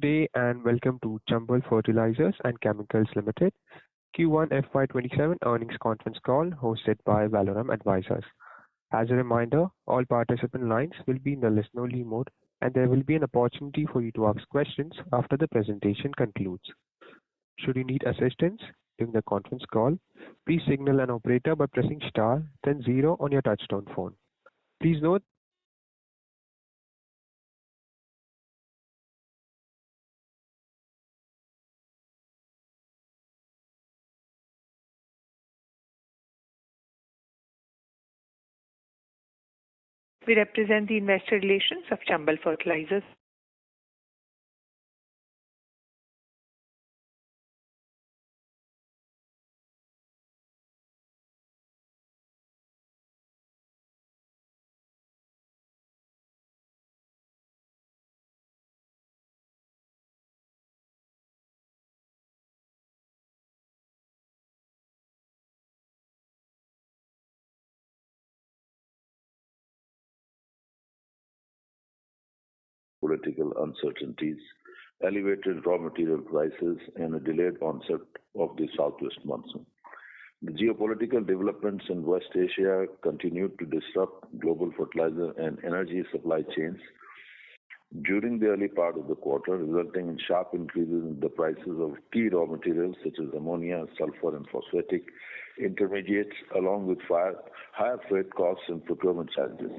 Day and welcome to Chambal Fertilisers and Chemicals Limited Q1 FY27 earnings conference call hosted by Valorum Advisors. As a reminder, all participant lines will be in the listen-only mode, and there will be an opportunity for you to ask questions after the presentation concludes. Should you need assistance during the conference call, please signal an operator by pressing star then zero on your touchtone phone. Please note. We represent the investor relations of Chambal Fertilisers. Political uncertainties, elevated raw material prices, and a delayed onset of the southwest monsoon. The geopolitical developments in West Asia continued to disrupt global fertilizer and energy supply chains during the early part of the quarter, resulting in sharp increases in the prices of key raw materials such as ammonia, sulfur, and phosphatic intermediates, along with higher freight costs and procurement charges.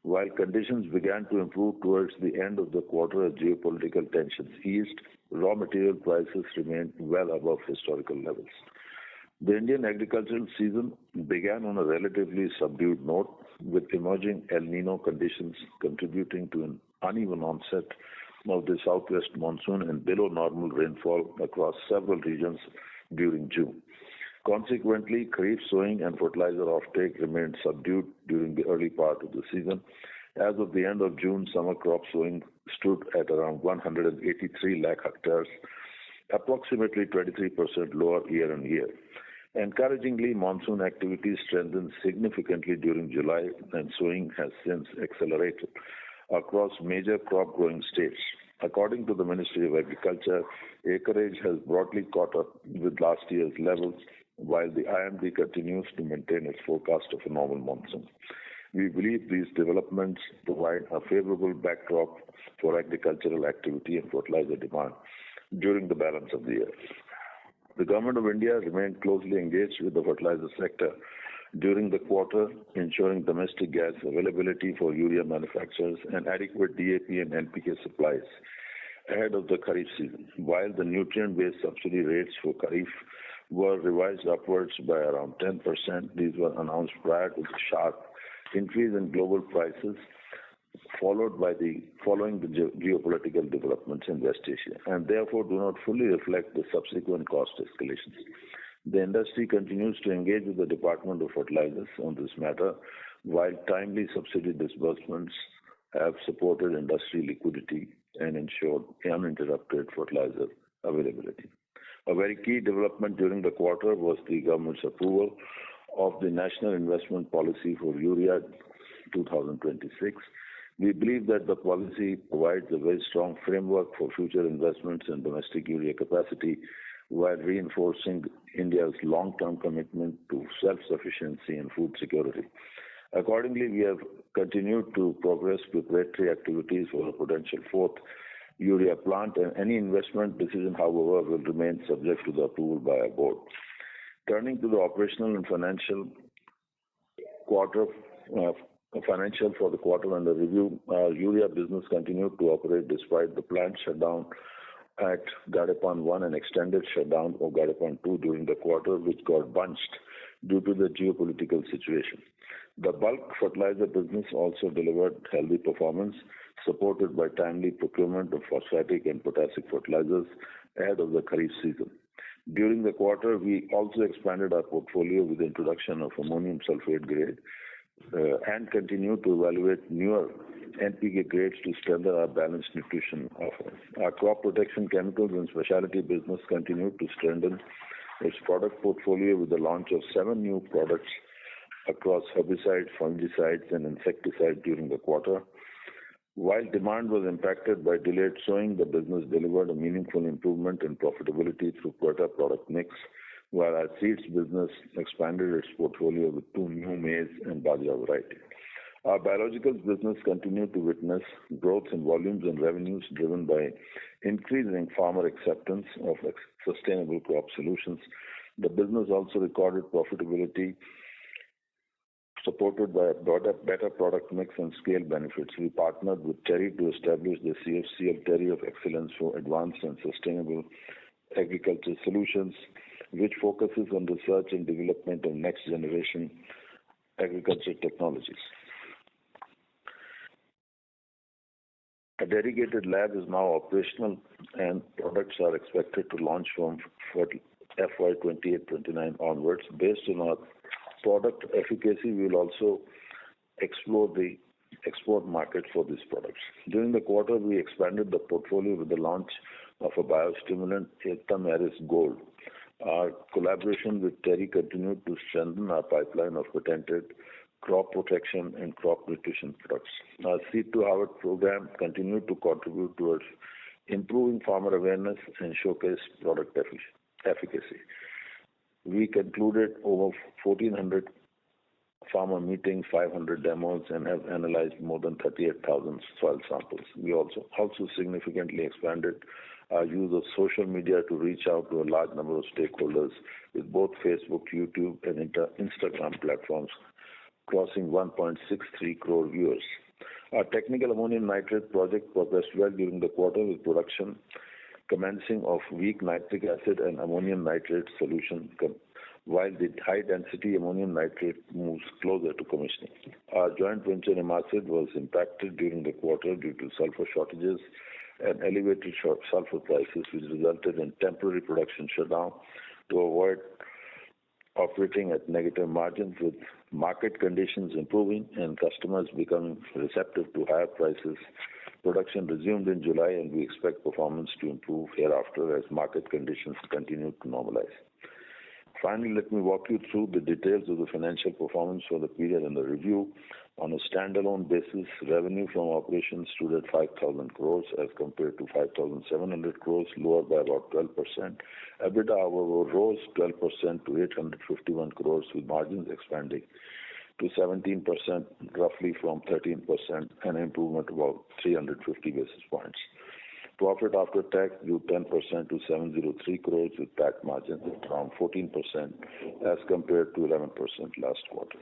While conditions began to improve towards the end of the quarter as geopolitical tensions eased, raw material prices remained well above historical levels. The Indian agricultural season began on a relatively subdued note, with emerging El Nino conditions contributing to an uneven onset of the southwest monsoon and below normal rainfall across several regions during June. Consequently, kharif sowing and fertilizer offtake remained subdued during the early part of the season. As of the end of June, summer crop sowing stood at around 183 lakh hectares, approximately 23% lower year on year. Encouragingly, monsoon activities strengthened significantly during July, and sowing has since accelerated across major crop growing states. According to the Ministry of Agriculture, acreage has broadly caught up with last year's levels, while the IMD continues to maintain its forecast of a normal monsoon. We believe these developments provide a favorable backdrop for agricultural activity and fertilizer demand during the balance of the year. The Government of India remained closely engaged with the fertilizer sector during the quarter, ensuring domestic gas availability for urea manufacturers and adequate DAP and NPK supplies ahead of the Kharif season. While the nutrient-based subsidy rates for Kharif were revised upwards by around 10%, these were announced prior to the sharp increase in global prices following the geopolitical developments in West Asia, and therefore do not fully reflect the subsequent cost escalations. The industry continues to engage with the Department of Fertilizers on this matter, while timely subsidy disbursements have supported industry liquidity and ensured uninterrupted fertilizer availability. A very key development during the quarter was the government's approval of the National Investment Policy for Urea 2026. We believe that the policy provides a very strong framework for future investments in domestic urea capacity while reinforcing India's long-term commitment to self-sufficiency and food security. Accordingly, we have continued to progress preparatory activities for a potential fourth urea plant, and any investment decision, however, will remain subject to the approval by our board. Turning to the operational and financial for the quarter under review, our urea business continued to operate despite the plant shutdown at Gadepan 1 and extended shutdown of Gadepan 2 during the quarter, which got bunched due to the geopolitical situation. The bulk fertilizer business also delivered healthy performance, supported by timely procurement of phosphatic and potassic fertilizers ahead of the Kharif season. During the quarter, we also expanded our portfolio with the introduction of ammonium sulfate grade and continue to evaluate newer NPK grades to strengthen our balanced nutrition offerings. Our crop protection chemicals and specialty business continued to strengthen its product portfolio with the launch of 7 new products across herbicides, fungicides, and insecticides during the quarter. While demand was impacted by delayed sowing, the business delivered a meaningful improvement in profitability through better product mix, while our seeds business expanded its portfolio with 2 new maize and bajra varieties. Our biologicals business continued to witness growth in volumes and revenues driven by increasing farmer acceptance of sustainable crop solutions. The business also recorded profitability supported by a better product mix and scale benefits. We partnered with TERI to establish the CFCL TERI of Excellence for Advanced and Sustainable Agriculture Solutions, which focuses on research and development of next generation agriculture technologies. A dedicated lab is now operational and products are expected to launch from FY28-29 onwards. Based on our product efficacy, we will also explore the export market for these products. During the quarter, we expanded the portfolio with the launch of a biostimulant, Maris Gold. Our collaboration with TERI continued to strengthen our pipeline of patented crop protection and crop nutrition products. Our Seed to Harvest program continued to contribute towards improving farmer awareness and showcase product efficacy. We concluded over 1,400 farmer meetings, 500 demos, and have analyzed more than 38,000 soil samples. We also significantly expanded our use of social media to reach out to a large number of stakeholders with both Facebook, YouTube, and Instagram platforms, crossing 1.63 crore viewers. Our technical ammonium nitrate project progressed well during the quarter with production commencing of weak nitric acid and ammonium nitrate solution, while the high-density ammonium nitrate moves closer to commissioning. Our joint venture IMACID was impacted during the quarter due to sulfur shortages and elevated sulfur prices, which resulted in temporary production shutdown to avoid operating at negative margins. With market conditions improving and customers becoming receptive to higher prices, production resumed in July, and we expect performance to improve hereafter as market conditions continue to normalize. Finally, let me walk you through the details of the financial performance for the period under review. On a standalone basis, revenue from operations stood at 5,000 crores as compared to 5,700 crores, lower by about 12%. EBITDA, however, rose 12% to 851 crores, with margins expanding to 17%, roughly from 13%, an improvement of about 350 basis points. Profit after tax grew 10% to 703 crores, with PAT margins at around 14% as compared to 11% last quarter.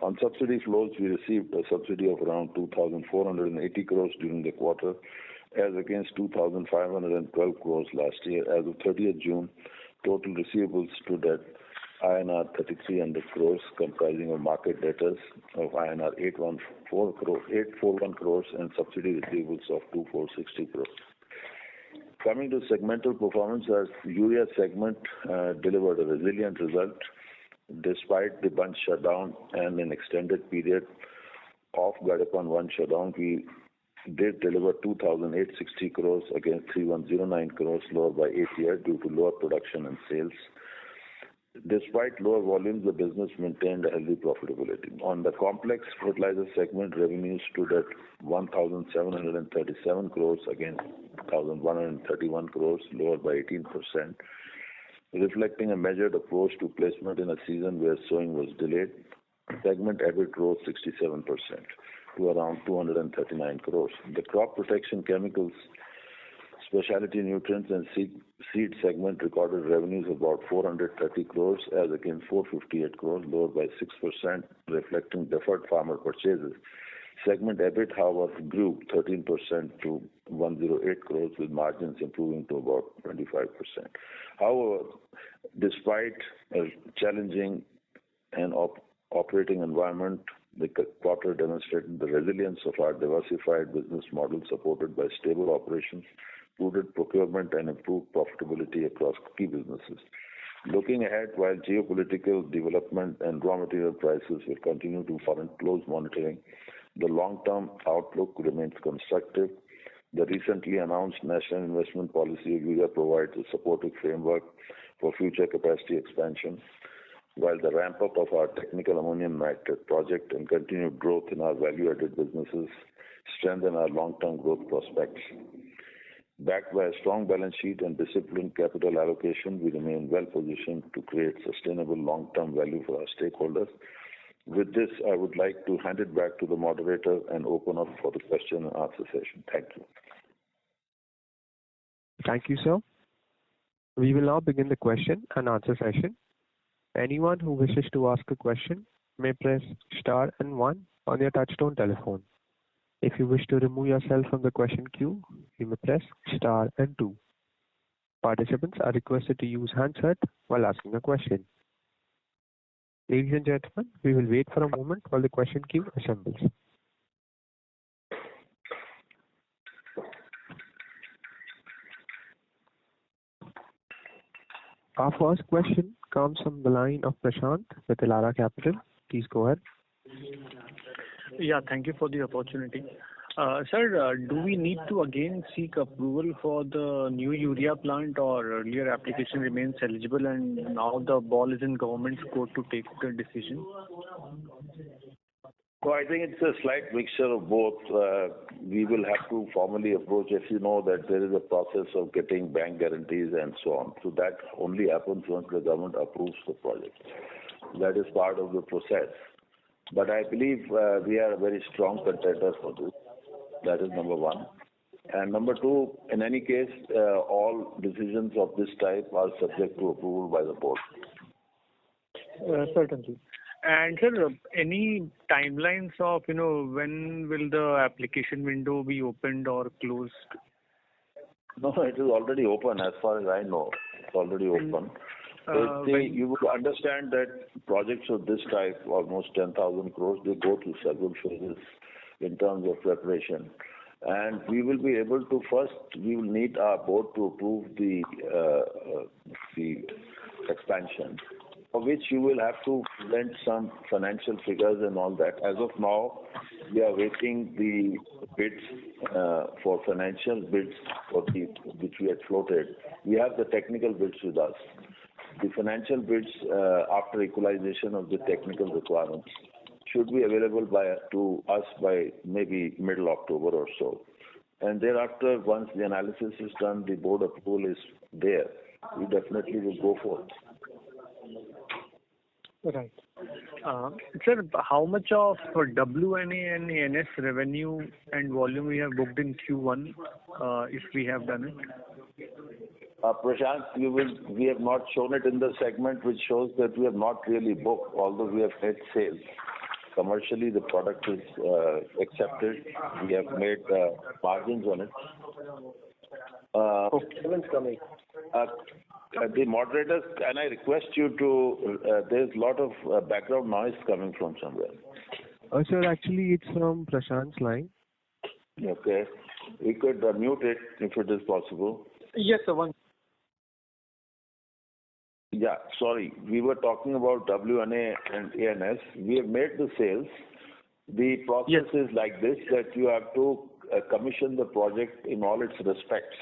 On subsidy flows, we received a subsidy of around 2,480 crores during the quarter, as against 2,512 crores last year. As of 30th June, total receivables stood at INR 3,300 crores, comprising of market debtors of INR 841 crores and subsidy receivables of 2,460 crores. Coming to segmental performance, our urea segment delivered a resilient result despite the bunch shutdown and an extended period of Gadepan 1 shutdown. We did deliver 2,860 crores against 3,109 crores, lower by 8 years due to lower production and sales. Despite lower volumes, the business maintained a healthy profitability. On the complex fertilizer segment, revenues stood at 1,737 crores against 1,131 crores, lower by 18%, reflecting a measured approach to placement in a season where sowing was delayed. Segment EBIT rose 67% to around 239 crores. The crop protection chemicals, specialty nutrients and seed segment recorded revenues of about 430 crores as against 458 crores, lower by 6%, reflecting deferred farmer purchases. Segment EBIT, however, grew 13% to 108 crores, with margins improving to about 25%. However, despite a challenging and operating environment, the quarter demonstrated the resilience of our diversified business model, supported by stable operations, prudent procurement, and improved profitability across key businesses. Looking ahead, while geopolitical development and raw material prices will continue to warrant close monitoring, the long-term outlook remains constructive. The recently announced National Investment Policy of Urea provides a supportive framework for future capacity expansion, while the ramp-up of our technical ammonium nitrate project and continued growth in our value-added businesses strengthen our long-term growth prospects. Backed by a strong balance sheet and disciplined capital allocation, we remain well positioned to create sustainable long-term value for our stakeholders. With this, I would like to hand it back to the moderator and open up for the question and answer session. Thank you. Thank you, sir. We will now begin the question and answer session. Anyone who wishes to ask a question may press star and 1 on your touchtone telephone. If you wish to remove yourself from the question queue, you may press star and 2. Participants are requested to use handset while asking a question. Ladies and gentlemen, we will wait for a moment while the question queue assembles. Our first question comes from the line of Prashant with Elara Capital. Please go ahead. Yeah, thank you for the opportunity. Sir, do we need to again seek approval for the new urea plant, or earlier application remains eligible and now the ball is in government's court to take the decision? So I think it's a slight mixture of both. We will have to formally approach, if you know that there is a process of getting bank guarantees and so on. So that only happens once the government approves the project. That is part of the process. But I believe we are a very strong contender for this. That is number one. And number two, in any case, all decisions of this type are subject to approval by the board. Certainly. And sir, any timelines of, when will the application window be opened or closed? No, it is already open as far as I know. It's already open. You would understand that projects of this type, almost 10,000 crores, they go through several phases in terms of preparation. And we will be able to we will need our board to approve the expansion, for which you will have to present some financial figures and all that. As of now, we are waiting the bids for financial bids which we had floated. We have the technical bids with us. The financial bids, after equalization of the technical requirements, should be available to us by maybe middle October or so. And thereafter, once the analysis is done, the board approval is there, we definitely will go for it. Right. Sir, how much of WNA and NS revenue and volume we have booked in Q1, if we have done it? Prashant, we have not shown it in the segment, which shows that we have not really booked, although we have made sales. Commercially, the product is accepted. We have made margins on it. Coming. The moderators, can I request you to, there's a lot of background noise coming from somewhere. Sir, actually it's from Prashant's line. Okay. We could mute it if it is possible. Yes, sir. One. Yeah, sorry. We were talking about WNA and ANS. We have made the sales. The process is like this, that you have to commission the project in all its respects,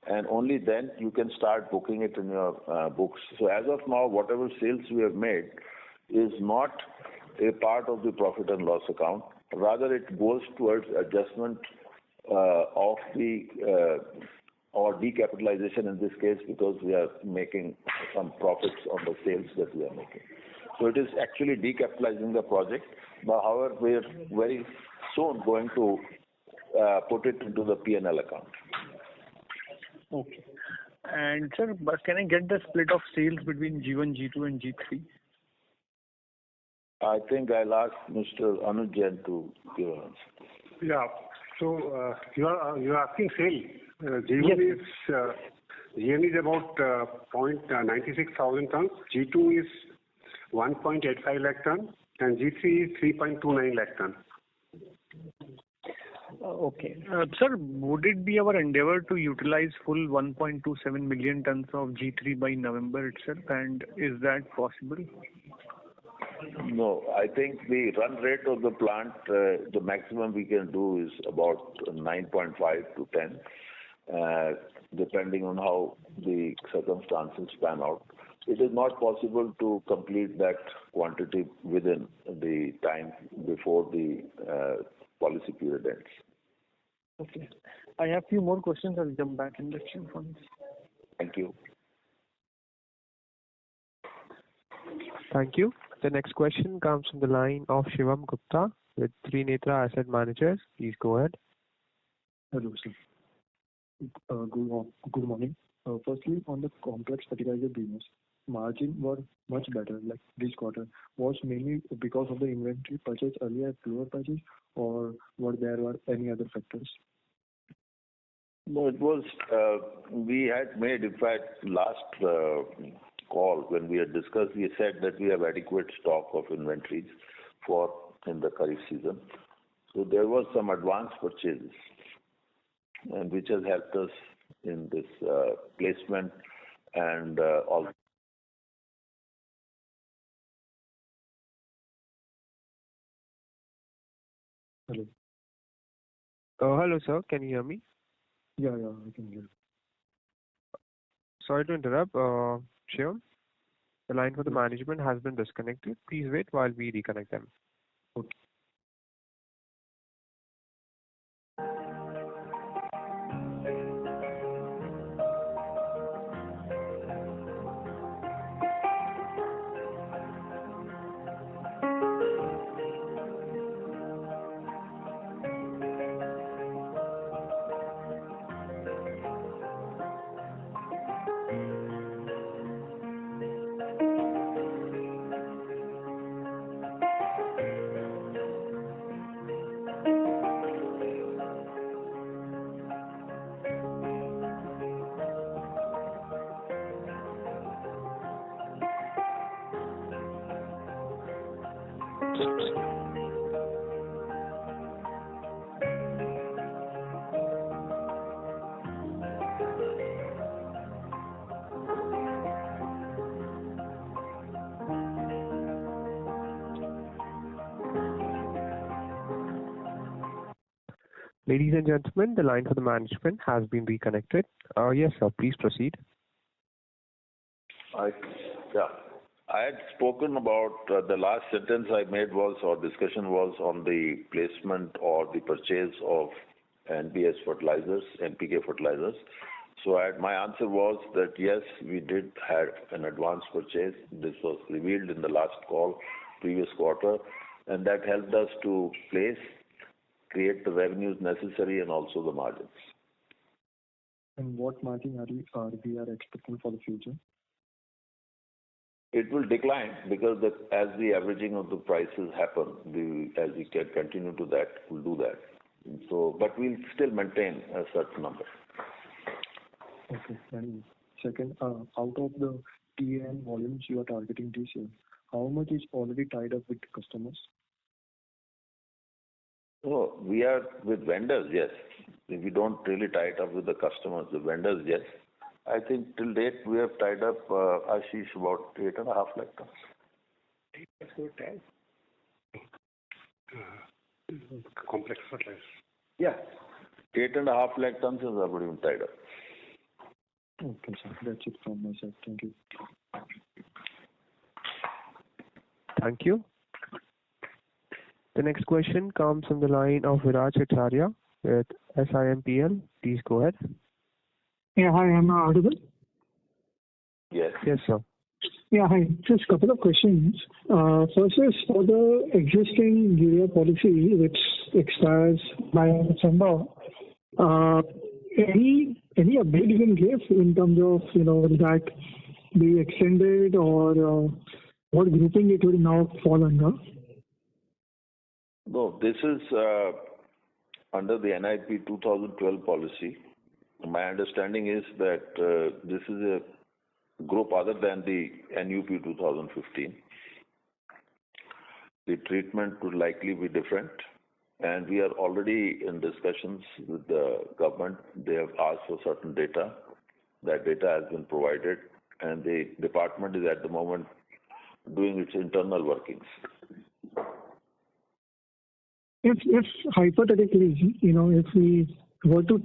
and only then you can start booking it in your books. So as of now, whatever sales we have made is not a part of the profit and loss account. Rather, it goes towards adjustment of the or decapitalization in this case, because we are making some profits on the sales that we are making. So it is actually decapitalizing the project. But however, we are very soon going to put it into the P&L account. Okay. And sir, but can I get the split of sales between G1, G2 and G3? I think I'll ask Mr. Anuj Jain to give an answer. Yeah. So you are asking sale. G1 is about 0.96,000 tons. G2 is 1.85 lakh ton, and G3 is 3.29 lakh ton. Okay. Sir, would it be our endeavor to utilize full 1.27 million tons of G3 by November itself, and is that possible? No, I think the run rate of the plant, the maximum we can do is about 9.5 to 10, depending on how the circumstances pan out. It is not possible to complete that quantity within the time before the policy period ends. Okay. I have few more questions. I'll jump back in the queue for this. Thank you. Thank you. The next question comes from the line of Shivam Gupta with Trinetra Asset Managers. Please go ahead. Hello, sir. Good morning. Firstly, on the complex fertilizer business, margin were much better, like this quarter. Was mainly because of the inventory purchase earlier at lower prices, or there were any other factors? No, it was, we had made, in fact, last call when we had discussed, we said that we have adequate stock of inventories in the Kharif season. So there was some advance purchases, and which has helped us in this placement and all. Hello. Hello, sir. Can you hear me? Yeah, I can hear. Sorry to interrupt. Shivam, the line for the management has been disconnected. Please wait while we reconnect them. Okay. Ladies and gentlemen, the line for the management has been reconnected. Yes, sir. Please proceed. I had spoken about the last sentence I made was, or discussion was on the placement or the purchase of NPS fertilizers, NPK fertilizers. So my answer was that yes, we did have an advance purchase. This was revealed in the last call, previous quarter, and that helped us to place, create the revenues necessary and also the margins. And what margin we are expecting for the future? It will decline because as the averaging of the prices happen, as we can continue to that, we'll do that. So, but we'll still maintain a certain number. Okay. And second, out of the TAN volumes you are targeting this year, how much is already tied up with customers? Oh, we are with vendors, yes. We don't really tie it up with the customers. The vendors, yes. I think till date we have tied up, Ashish, about 8.5 lakh tons. Complex fertilizer. Yeah. 8.5 lakh tons is already been tied up. Okay, sir. That's it from my side. Thank you. Thank you. The next question comes from the line of Viraj Acharya with SIMPL. Please go ahead. Yeah, hi, am I audible? Yes. Yes, sir. Yeah, hi. Just a couple of questions. First is for the existing urea policy which expires by December. Any update you can give in terms of, will that be extended or what grouping it will now fall under? No, this is under the NIP 2012 policy. My understanding is that this is a group other than the NUP 2015. The treatment would likely be different, and we are already in discussions with the government. They have asked for certain data. That data has been provided, and the department is at the moment doing its internal workings. If hypothetically, if we were to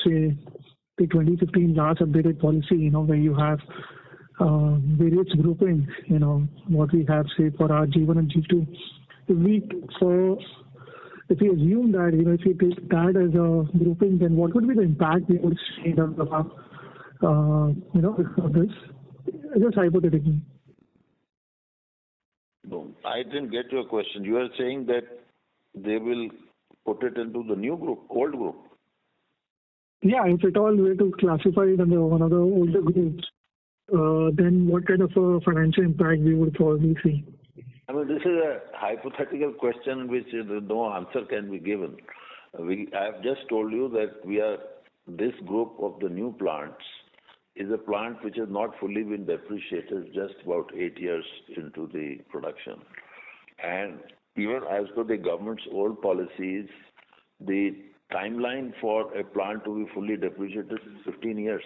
say the 2015 last updated policy, where you have various groupings, what we have, say, for our G1 and G2, if you assume that, if you take that as a grouping, then what would be the impact we would see in terms of, of this? Just hypothetically. No, I didn't get your question. You are saying that they will put it into the new group, old group? Yeah, if at all we were to classify it under one of the older groups, then what kind of a financial impact we would probably see? I mean, this is a hypothetical question which no answer can be given. I have just told you that this group of the new plants is a plant which has not fully been depreciated, just about 8 years into the production. And even as per the government's old policies, the timeline for a plant to be fully depreciated is 15 years.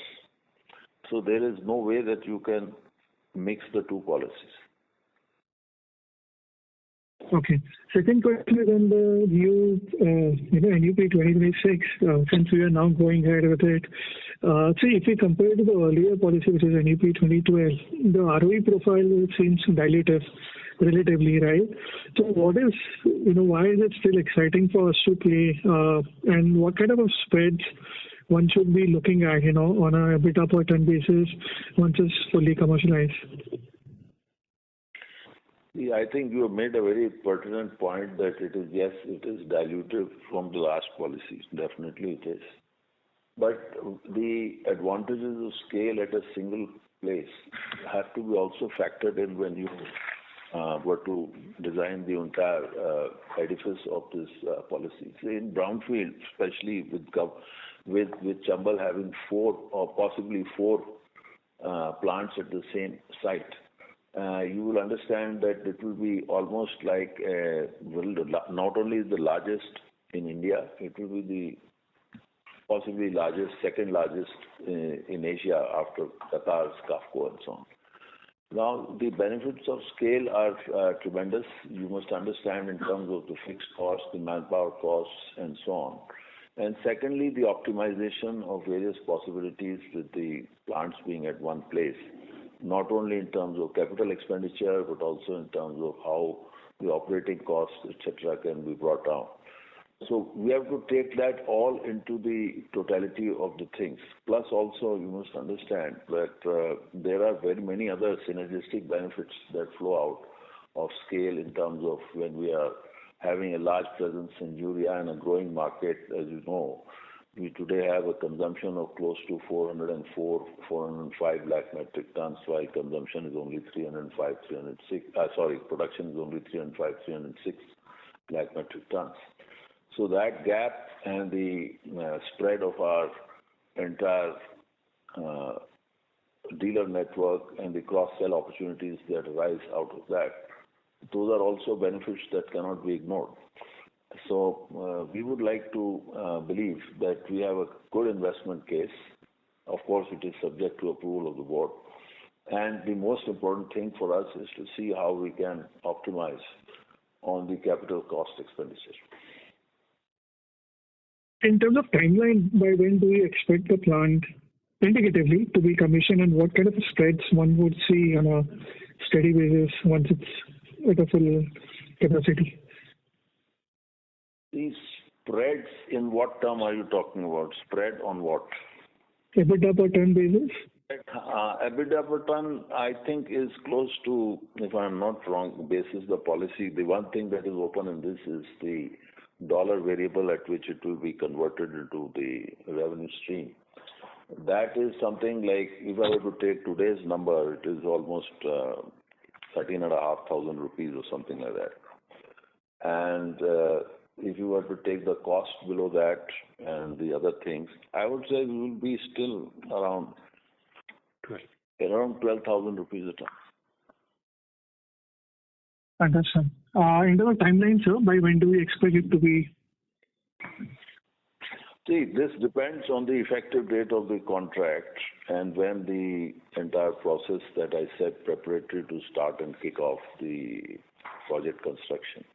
So there is no way that you can mix the two policies. Okay. Second question is on the new, NUP 2026, since we are now going ahead with it. See, if we compare to the earlier policy, which is NUP 2012, the ROE profile seems dilutive relatively, right? So what is, why is it still exciting for us to play, and what kind of a spreads one should be looking at, on a EBITDA per ton basis once it's fully commercialized? Yeah, I think you have made a very pertinent point that it is dilutive from the last policies. Definitely it is. But the advantages of scale at a single place have to be also factored in when you were to design the entire edifice of this policy. So in brownfield, especially with Chambal having 4 or possibly 4 plants at the same site, you will understand that it will be almost like not only the largest in India, it will be the possibly second largest in Asia after Qatar's QAFCO and so on. Now, the benefits of scale are tremendous. You must understand in terms of the fixed costs, the manpower costs, and so on. And secondly, the optimization of various possibilities with the plants being at one place, not only in terms of capital expenditure, but also in terms of how the operating costs, etc., can be brought down. So we have to take that all into the totality of the things. Plus also you must understand that there are very many other synergistic benefits that flow out of scale in terms of when we are having a large presence in urea and a growing market. As you know, we today have a consumption of close to 405 lakh metric tons, while consumption is only production is only 306 lakh metric tons. So that gap and the spread of our entire dealer network and the cross-sell opportunities that arise out of that, those are also benefits that cannot be ignored. So we would like to believe that we have a good investment case. Of course, it is subject to approval of the board. And the most important thing for us is to see how we can optimize on the capital cost expenditure. In terms of timeline, by when do we expect the plant indicatively to be commissioned, and what kind of spreads one would see on a steady basis once it's at a full capacity? These spreads, in what term are you talking about? Spread on what? EBITDA per ton basis? EBITDA per ton, I think, is close to, if I'm not wrong, basis the policy. The one thing that is open in this is the dollar variable at which it will be converted into the revenue stream. That is something like, if I were to take today's number, it is almost 13,500 rupees or something like that. And if you were to take the cost below that and the other things, I would say we will be still around 12,000 rupees a ton. Understand. In terms of timeline, sir, by when do we expect it to be? See, this depends on the effective date of the contract and when the entire process that I said preparatory to start and kick off the project construction.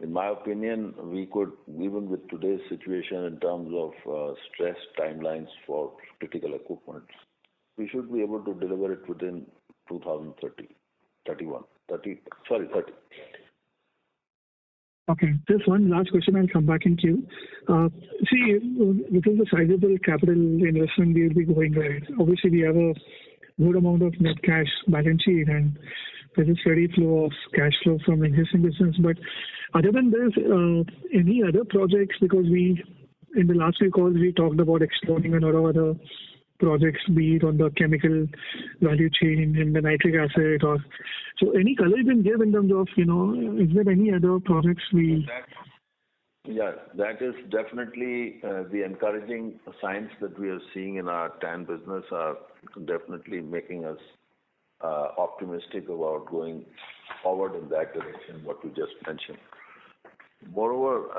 In my opinion, we could, even with today's situation in terms of stressed timelines for critical equipment, we should be able to deliver it within 2030. Okay. Just one last question. I'll come back in queue. See, within the sizable capital investment we will be going ahead, obviously we have a good amount of net cash balance sheet and there is steady flow of cash flow from existing business. But other than this, any other projects? Because in the last few calls, we talked about exploring a lot of other projects, be it on the chemical value chain in the nitric acid or so. Any color you can give in terms of, is there any other projects That is definitely the encouraging signs that we are seeing in our TAN business are definitely making us optimistic about going forward in that direction, what you just mentioned. Moreover,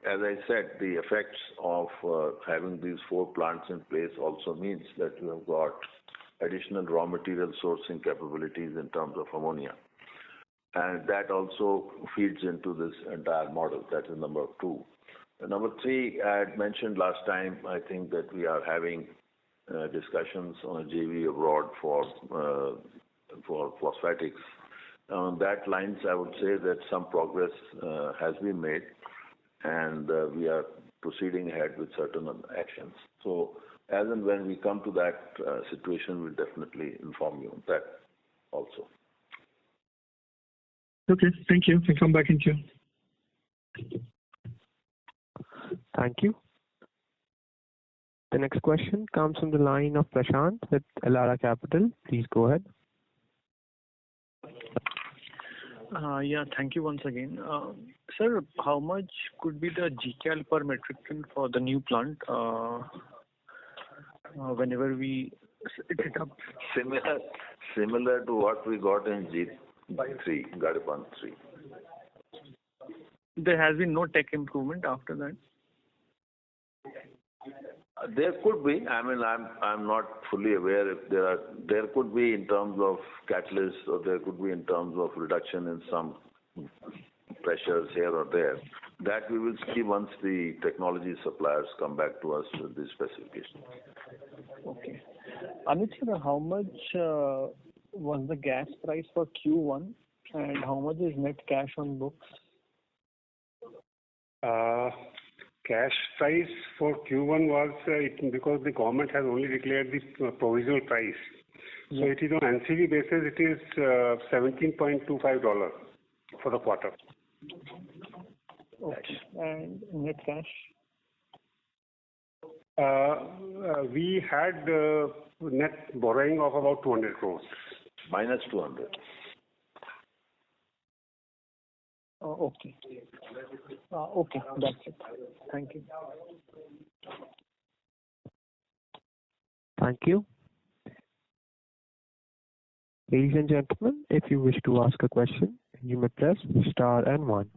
as I said, the effects of having these 4 plants in place also means that you have got additional raw material sourcing capabilities in terms of ammonia. And that also feeds into this entire model. That is number 2. Number 3, I had mentioned last time, I think that we are having discussions on a JV abroad for phosphatics. On that lines, I would say that some progress has been made, and we are proceeding ahead with certain actions. So as and when we come to that situation, we'll definitely inform you of that also. Okay, thank you. I'll come back in queue. Thank you. The next question comes from the line of Prashant with Elara Capital. Please go ahead. Thank you once again. Sir, how much could be the Gcal per metric ton for the new plant whenever we set it up? Similar to what we got in G3, Gariban 3. There has been no tech improvement after that? There could be. I mean, I'm not fully aware if there could be in terms of catalysts, or there could be in terms of reduction in some pressures here or there. That we will see once the technology suppliers come back to us with the specifications. Okay. Amit sir, how much was the gas price for Q1 and how much is net cash on books? Cash price for Q1 was because the government has only declared the provisional price. So it is on NCV basis, it is $17.25 for the quarter. Okay. And net cash? We had net borrowing of about 200 crores. Minus 200. Okay. Okay, that's it. Thank you. Thank you. Ladies and gentlemen, if you wish to ask a question, you may press star and 1.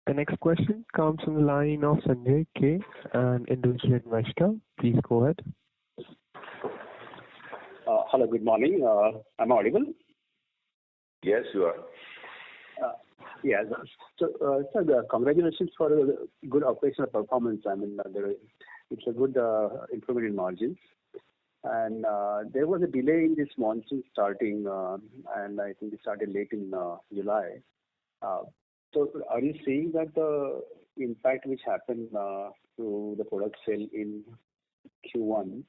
The next question comes from the line of Sanjay K, an individual investor. Please go ahead. Hello, good morning. Am I audible? Yes, you are. Yes. So, sir, congratulations for a good operational performance. I mean, it's a good improvement in margins. And there was a delay in this monsoon starting, and I think it started late in July. So, are you seeing that the impact which happened to the product sale in Q1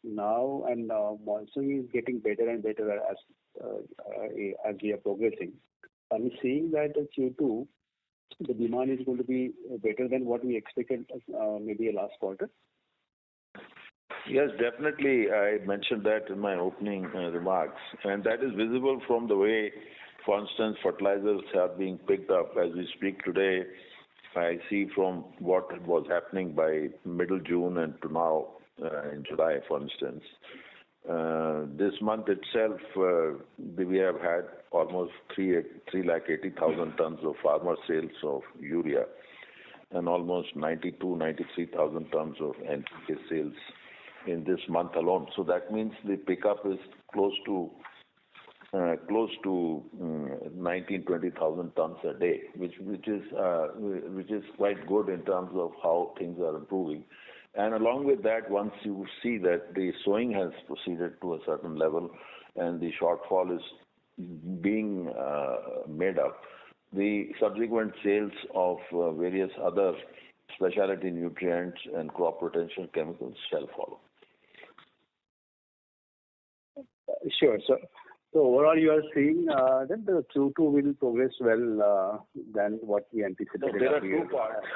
now, and monsoon is getting better and better as we are progressing? Are we seeing that in Q2 the demand is going to be better than what we expected maybe last quarter? Yes, definitely. I mentioned that in my opening remarks, and that is visible from the way, for instance, fertilizers are being picked up as we speak today. I see from what was happening by middle June and to now in July, for instance. This month itself, we have had almost 380,000 tons of farmer sales of urea and almost 93,000 tons of NPK sales in this month alone. So that means the pickup is close to 19,000-20,000 tons a day, which is quite good in terms of how things are improving. And along with that, once you see that the sowing has proceeded to a certain level, and the shortfall is being made up, the subsequent sales of various other specialty nutrients and crop protection chemicals shall follow. Sure. So overall, you are seeing that the Q2 will progress well than what we anticipated. No, there are two parts.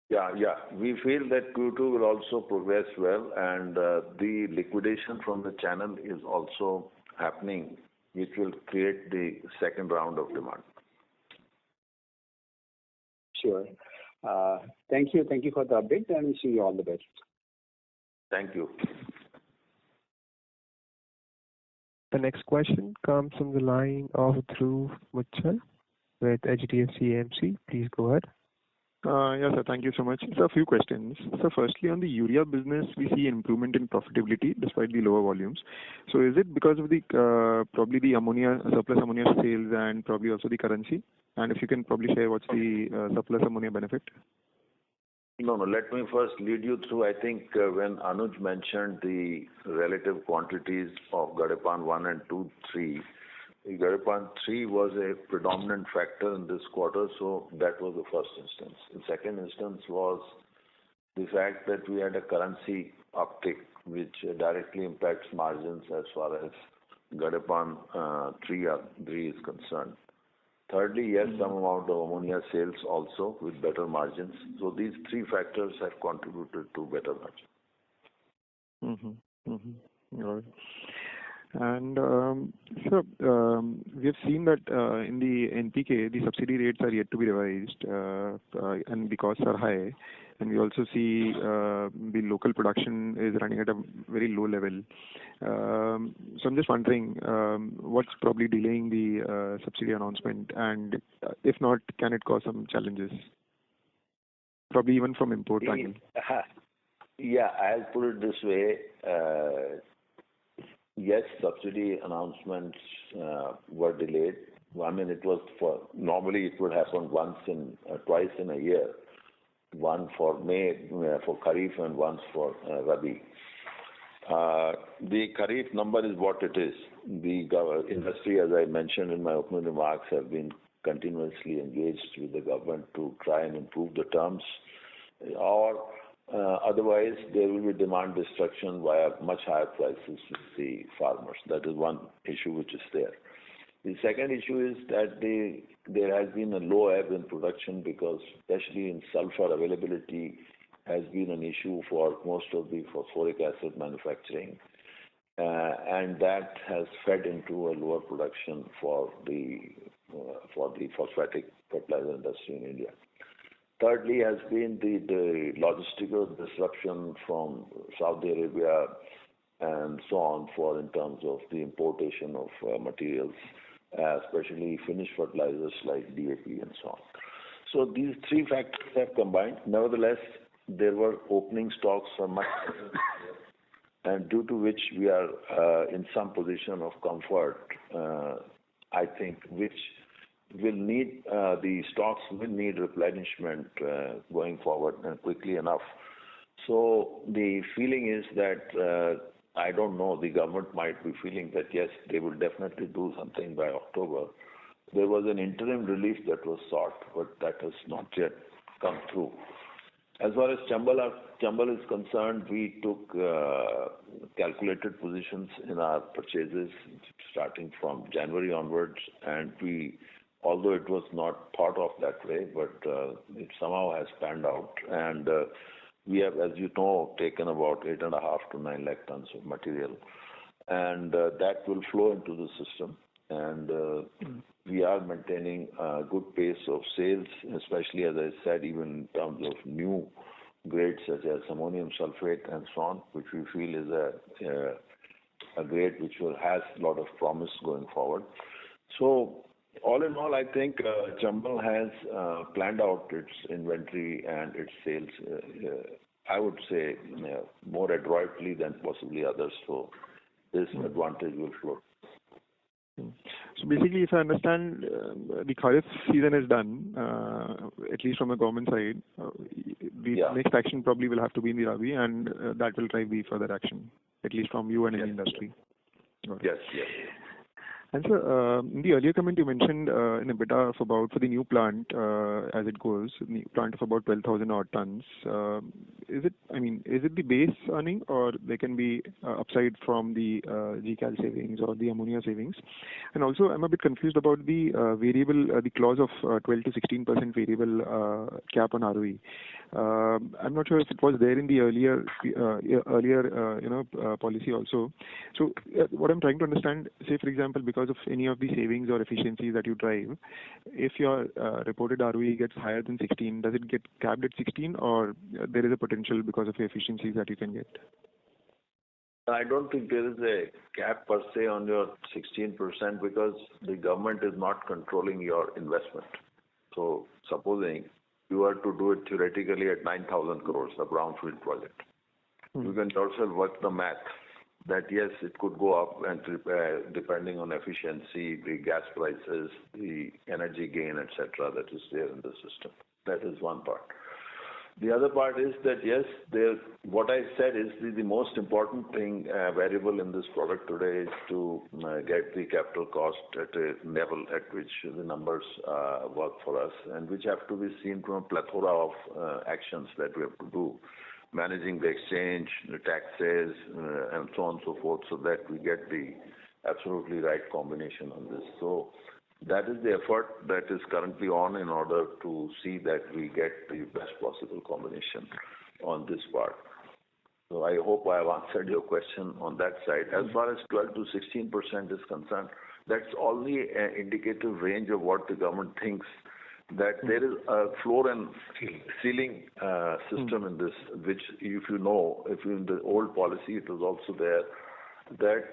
Yeah. We feel that Q2 will also progress well, and the liquidation from the channel is also happening, which will create the second round of demand. Sure. Thank you for the update, and wishing you all the best. Thank you. The next question comes from the line of Dhruv Muchal with HDFC AMC. Please go ahead. Yes, sir. Thank you so much. So a few questions. So firstly, on the urea business, we see improvement in profitability despite the lower volumes. So is it because of the probably the ammonia, surplus ammonia sales, and probably also the currency? And if you can probably share what's the surplus ammonia benefit? No. Let me first lead you through. I think when Anuj mentioned the relative quantities of Gadepan 1 and 2, 3, Gadepan 3 was a predominant factor in this quarter, so that was the first instance. The second instance was the fact that we had a currency uptick, which directly impacts margins as far as Gadepan 3 is concerned. Thirdly, yes, some amount of ammonia sales also with better margins. So these three factors have contributed to better margins. All right. And so we have seen that in the NPK, the subsidy rates are yet to be revised, and the costs are high. And we also see the local production is running at a very low level. So I'm just wondering what's probably delaying the subsidy announcement, and if not, can it cause some challenges? Probably even from import angle. Yeah, I'll put it this way. Yes, subsidy announcements were delayed. I mean, it was normally it would happen twice in a year. One for May, for Kharif, and once for Rabi. The Kharif number is what it is. The industry, as I mentioned in my opening remarks, have been continuously engaged with the government to try and improve the terms, or otherwise there will be demand destruction via much higher prices to the farmers. That is one issue which is there. The second issue is that there has been a low ebb in production because especially in sulfur availability has been an issue for most of the phosphoric acid manufacturing, and that has fed into a lower production for the phosphatic fertilizer industry in India. Thirdly has been the logistical disruption from Saudi Arabia and so on in terms of the importation of materials, especially finished fertilizers like DAP and so on. So these three factors have combined. Nevertheless, there were opening stocks for much, and due to which we are in some position of comfort, I think, which will need the stocks will need replenishment going forward and quickly enough. So the feeling is that I don't know, the government might be feeling that yes, they will definitely do something by October. There was an interim relief that was sought, but that has not yet come through. As far as Chambal is concerned, we took calculated positions in our purchases starting from January onwards, and although it was not thought of that way, but it somehow has panned out. And we have, as you know, taken about 8.5 to 9 lakh tons of material, and that will flow into the system. And we are maintaining a good pace of sales, especially, as I said, even in terms of new grades such as ammonium sulfate and so on, which we feel is a grade which has a lot of promise going forward. So all in all, I think Chambal has planned out its inventory and its sales, I would say, more adroitly than possibly others. So this advantage will flow. So basically, if I understand, the Kharif season is done, at least from the government side. The next action probably will have to be in the Rabi, and that will drive the further action, at least from you and in the industry. Yes, yes. And so, in the earlier comment you mentioned an EBITDA of about, for the new plant, as it goes, new plant of about 12,000 odd tons. Is it the base earning, or there can be upside from the GCal savings or the ammonia savings? And also, I'm a bit confused about the variable, the clause of 12 to 16% variable cap on ROE. I'm not sure if it was there in the earlier policy also. So, what I'm trying to understand, say for example, because of any of the savings or efficiencies that you drive, if your reported ROE gets higher than 16, does it get capped at 16, or there is a potential because of the efficiencies that you can get? I don't think there is a cap per se on your 16% because the government is not controlling your investment. So supposing you are to do it theoretically at 9,000 crores, a brownfield project, you can also work the math that yes, it could go up and depending on efficiency, the gas prices, the energy gain, etc. that is there in the system. That is one part. The other part is that yes, what I said is the most important thing variable in this product today is to get the capital cost at a level at which the numbers work for us, and which have to be seen from a plethora of actions that we have to do, managing the exchange, the taxes, and so on and so forth, so that we get the absolutely right combination on this. So that is the effort that is currently on in order to see that we get the best possible combination on this part. So I hope I have answered your question on that side. As far as 12 to 16% is concerned, that's only an indicative range of what the government thinks, that there is a floor and ceiling system in this, which if you in the old policy it was also there, that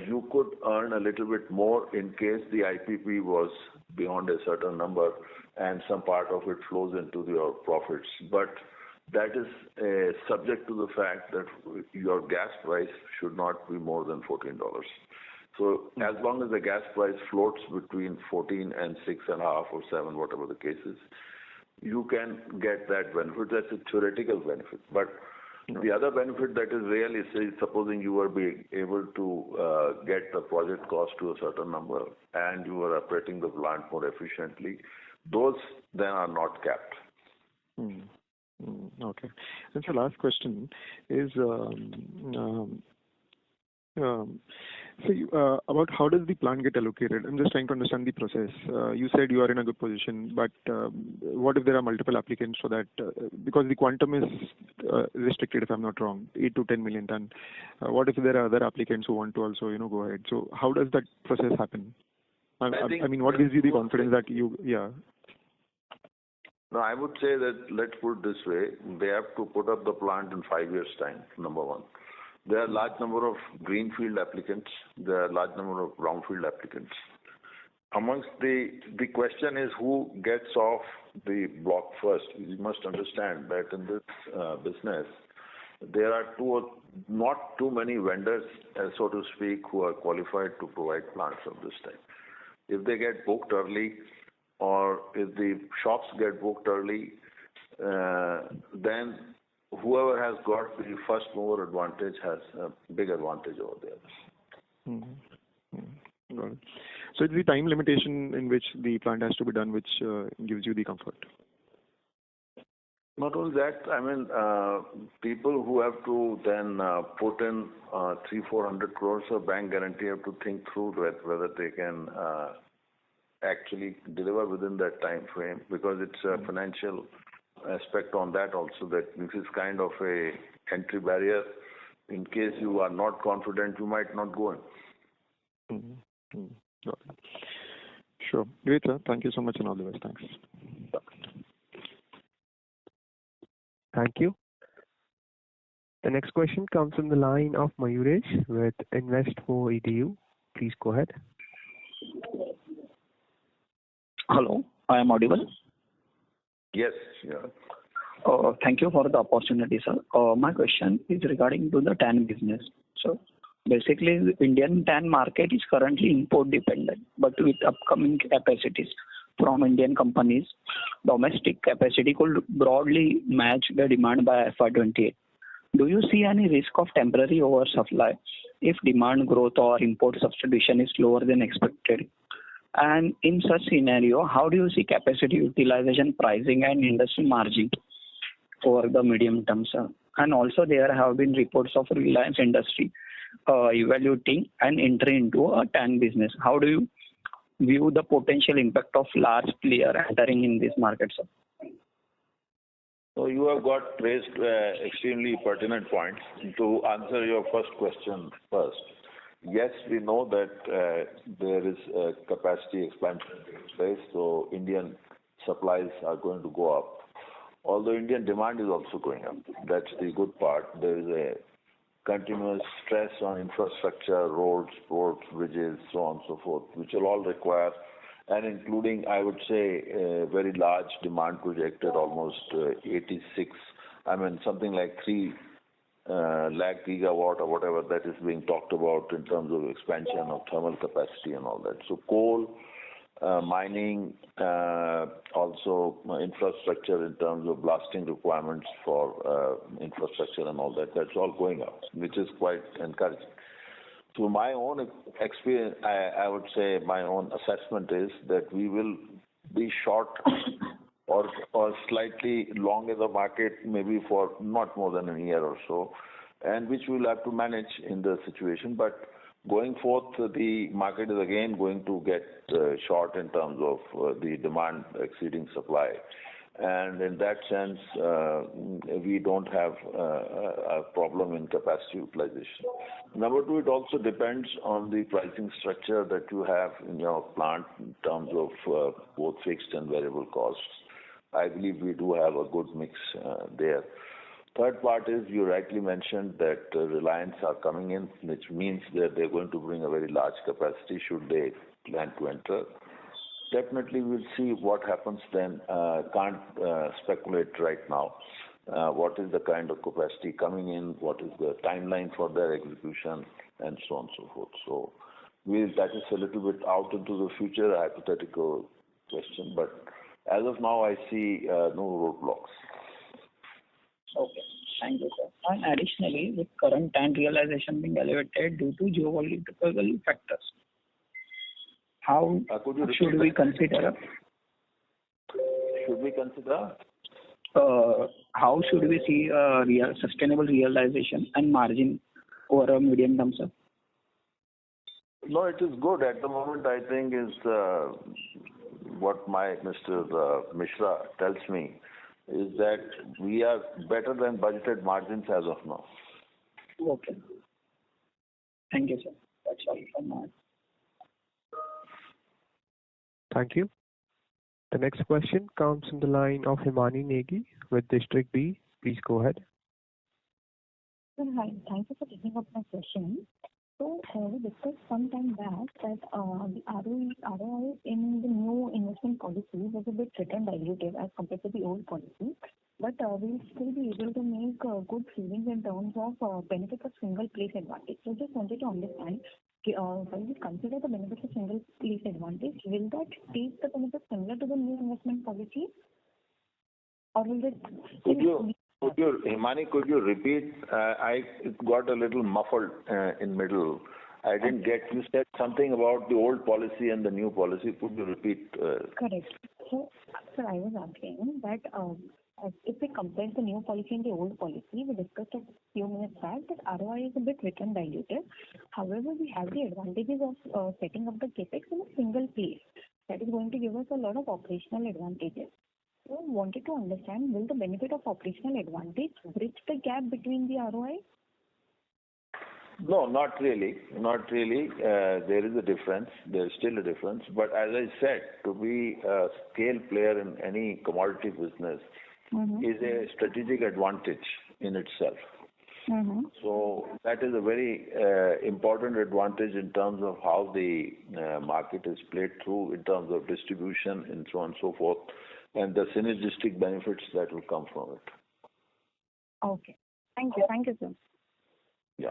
you could earn a little bit more in case the IPP was beyond a certain number and some part of it flows into your profits. But that is subject to the fact that your gas price should not be more than $14. So as long as the gas price floats between 14 and 6.5 or 7, whatever the case is, you can get that benefit. That's a theoretical benefit. But the other benefit that is real is, say, supposing you were being able to get the project cost to a certain number and you are operating the plant more efficiently, those then are not capped. Okay. And so last question is about how does the plant get allocated? I'm just trying to understand the process. You said you are in a good position, but what if there are multiple applicants for that? Because the quantum is restricted, if I'm not wrong, 8 to 10 million ton. What if there are other applicants who want to also, go ahead? So how does that process happen? I mean, what gives you the confidence that No, I would say that, let's put it this way, they have to put up the plant in 5 years' time, number one. There are a large number of greenfield applicants. There are a large number of brownfield applicants. Amongst the question is who gets off the block first. You must understand that in this business, there are not too many vendors, so to speak, who are qualified to provide plants of this type. If they get booked early, or if the shops get booked early, then whoever has got the first mover advantage has a big advantage over the others. Got it. So it's the time limitation in which the plant has to be done which gives you the comfort. Not only that, I mean, people who have to then put in 300-400 crores of bank guarantee have to think through whether they can actually deliver within that time frame, because it's a financial aspect on that also, that this is kind of a entry barrier. In case you are not confident, you might not go in. Got it. Sure. Great, sir. Thank you so much and all the best. Thanks. Thank you. The next question comes from the line of Mayuresh with Invest4Edu. Please go ahead. Hello, I am audible? Yes. Yeah. Thank you for the opportunity, sir. My question is regarding to the TAN business. So basically, the Indian TAN market is currently import dependent, but with upcoming capacities from Indian companies, domestic capacity could broadly match the demand by FY28. Do you see any risk of temporary oversupply if demand growth or import substitution is lower than expected? And in such scenario, how do you see capacity utilization, pricing, and industry margin over the medium term, sir? And also there have been reports of Reliance Industry evaluating an entry into a TAN business. How do you view the potential impact of large player entering in this market, sir? So you have got raised extremely pertinent points. To answer your first question first, yes, we know that there is a capacity expansion in place, so Indian supplies are going to go up. Although Indian demand is also going up. That's the good part. There is a continuous stress on infrastructure, roads, ports, bridges, so on and so forth, which will all require, and including, I would say, a very large demand projected, almost 86, something like 3 lakh gigawatt or whatever that is being talked about in terms of expansion of thermal capacity and all that. So coal, mining, also infrastructure in terms of blasting requirements for infrastructure and all that, that's all going up, which is quite encouraging. To my own experience, I would say my own assessment is that we will be short or slightly long in the market, maybe for not more than a year or so, and which we'll have to manage in the situation. But going forth, the market is again going to get short in terms of the demand exceeding supply. And in that sense, we don't have a problem in capacity utilization. Number two, it also depends on the pricing structure that you have in your plant in terms of both fixed and variable costs. I believe we do have a good mix there. Third part is, you rightly mentioned that Reliance are coming in, which means that they're going to bring a very large capacity should they plan to enter. Definitely we'll see what happens then. Can't speculate right now. What is the kind of capacity coming in, what is the timeline for their execution, and so on and so forth. So that is a little bit out into the future, a hypothetical question, but as of now I see no roadblocks. Okay, thank you, sir. And additionally, with current TAN realization being elevated due to geopolitical factors, how should we consider? Should we consider? How should we see sustainable realization and margin over a medium term, sir? No, it is good. At the moment, I think is what my Mr. Mishra tells me is that we are better than budgeted margins as of now. Okay. Thank you, sir. That's all from my. Thank you. The next question comes from the line of Himani Negi with District B. Please go ahead. Sir, hi. Thank you for taking up my question. So we discussed some time back that the ROI in the new investment policy was a bit return dilutive as compared to the old policy, but we'll still be able to make good savings in terms of benefit of single place advantage. So just wanted to understand, when we consider the benefits of single place advantage, will that take the benefit similar to the new investment policy, or will it? Himani, could you repeat? I got a little muffled in middle. I didn't get. You said something about the old policy and the new policy. Could you repeat? Correct. So, sir, I was asking that if we compare the new policy and the old policy, we discussed a few minutes back that ROI is a bit return dilutive. However, we have the advantages of setting up the capex in a single place. That is going to give us a lot of operational advantages. So, I wanted to understand, will the benefit of operational advantage bridge the gap between the ROI? No, not really. Not really. There is a difference. There is still a difference. But as I said, to be a scale player in any commodity business is a strategic advantage in itself. So that is a very important advantage in terms of how the market is played through, in terms of distribution and so on and so forth, and the synergistic benefits that will come from it. Okay. Thank you. Thank you, sir. Yeah.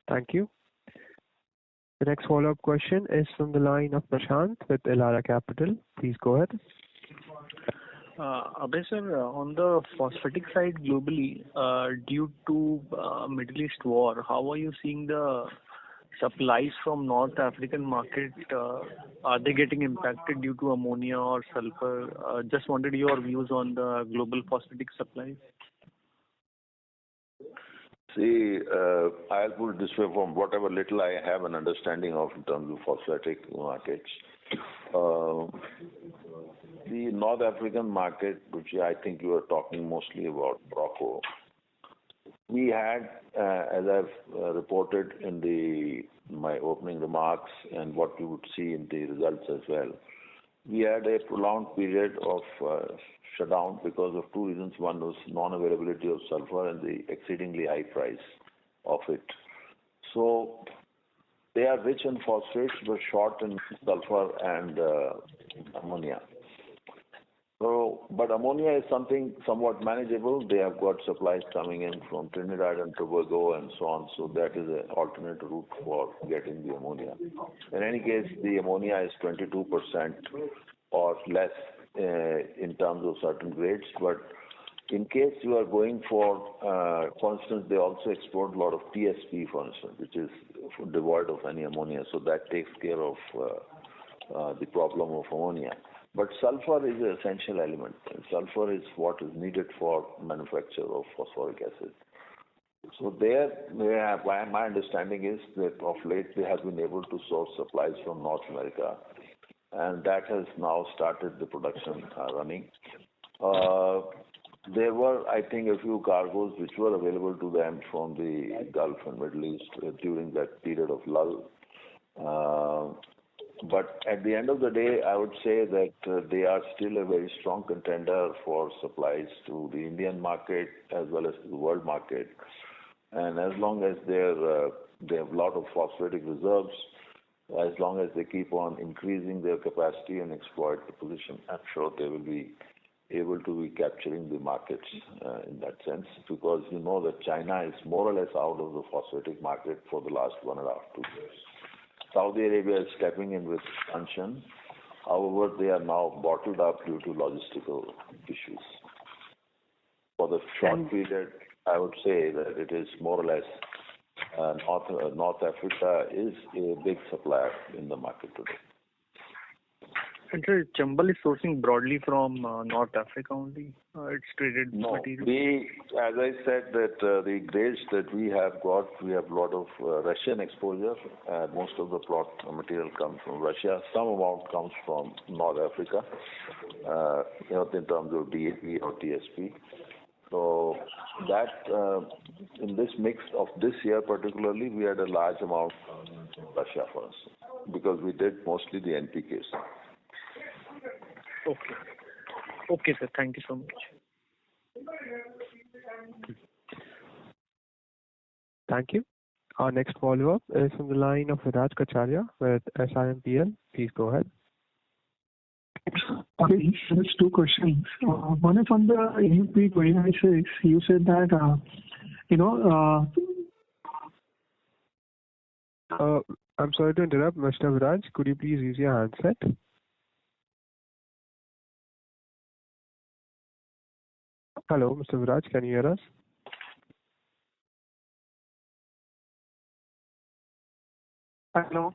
Thank you. The next follow-up question is from the line of Prashant with Elara Capital. Please go ahead. Abhay sir, on the phosphatic side globally, due to Middle East war, how are you seeing the supplies from North African market? Are they getting impacted due to ammonia or sulfur? Just wanted your views on the global phosphatic supplies. See, I'll put it this way, from whatever little I have an understanding of in terms of phosphatic markets. The North African market, which I think you are talking mostly about Morocco, we had, as I've reported in my opening remarks and what you would see in the results as well, we had a prolonged period of shutdown because of two reasons. One was non-availability of sulfur and the exceedingly high price of it. So they are rich in phosphates but short in sulfur and ammonia. So, but ammonia is something somewhat manageable. They have got supplies coming in from Trinidad and Tobago and so on. So that is an alternate route for getting the ammonia. In any case, the ammonia is 22% or less in terms of certain grades. But in case you are going for instance, they also export a lot of TSP, for instance, which is devoid of any ammonia. So that takes care of the problem of ammonia. But sulfur is an essential element. And sulfur is what is needed for manufacture of phosphoric acid. So my understanding is that of late they have been able to source supplies from North America, and that has now started the production running. There were, I think, a few cargoes which were available to them from the Gulf and Middle East during that period of lull. But at the end of the day, I would say that they are still a very strong contender for supplies to the Indian market as well as to the world market. And as long as they have a lot of phosphatic reserves, as long as they keep on increasing their capacity and exploit the position, I'm sure they will be able to be capturing the markets in that sense, because you know that China is more or less out of the phosphatic market for the last 1.5 to 2 years. Saudi Arabia is stepping in with expansion. However, they are now bottled up due to logistical issues. For the short period, I would say that it is more or less North Africa is a big supplier in the market today. And sir, Chambal is sourcing broadly from North Africa only? It's traded material? As I said, that the grades that we have a lot of Russian exposure. Most of the plot material comes from Russia. Some amount comes from North Africa, in terms of DAP or TSP. So that in this mix of this year particularly, we had a large amount from Russia for us because we did mostly the NPKs. Okay, sir. Thank you so much. Thank you. Our next follow-up is from the line of Viraj Kacharia with SIMPL. Please go ahead. Okay, there's two questions. One is on the NUP 2096. You said that, I'm sorry to interrupt, Mr. Viraj. Could you please use your handset? Hello, Mr. Viraj, can you hear us? Hello?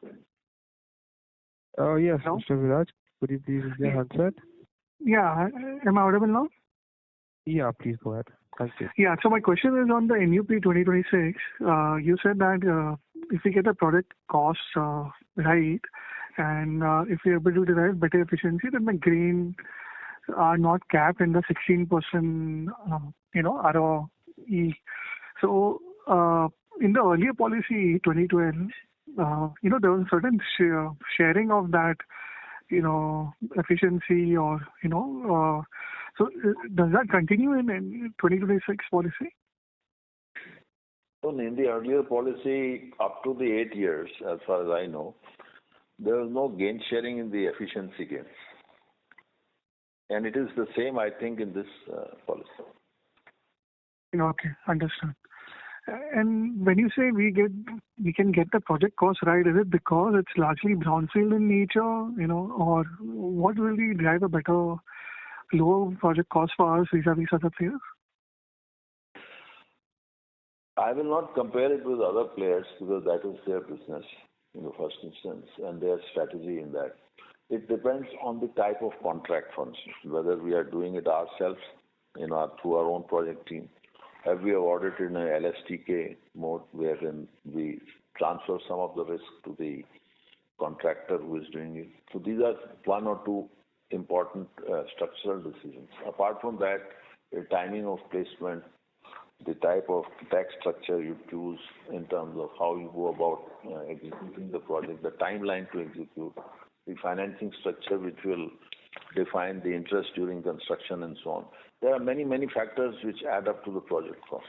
Yes, Hello? Mr. Viraj, could you please use your handset? Yeah, am I audible now? Yeah, please go ahead. Thank you. Yeah, so my question is on the NUP 2026. You said that if we get the product cost right, and if we're able to derive better efficiency, then the grain are not capped in the 16%, ROE. So in the earlier policy, 2012, there was a certain sharing of that, efficiency or, so does that continue in 2026 policy? So in the earlier policy, up to the 8 years, as far as I know, there was no gain sharing in the efficiency gains. And it is the same, I think, in this policy. Okay, understood. And when you say we can get the project cost right, is it because it's largely brownfield in nature, or what will we drive a better low project cost for us vis-a-vis other players? I will not compare it with other players because that is their business in the first instance and their strategy in that. It depends on the type of contract, for instance, whether we are doing it ourselves through our own project team. Have we awarded in a LSTK mode wherein we transfer some of the risk to the contractor who is doing it. So these are one or two important structural decisions. Apart from that, the timing of placement, the type of tax structure you choose in terms of how you go about executing the project, the timeline to execute, the financing structure which will define the interest during construction and so on. There are many, many factors which add up to the project cost.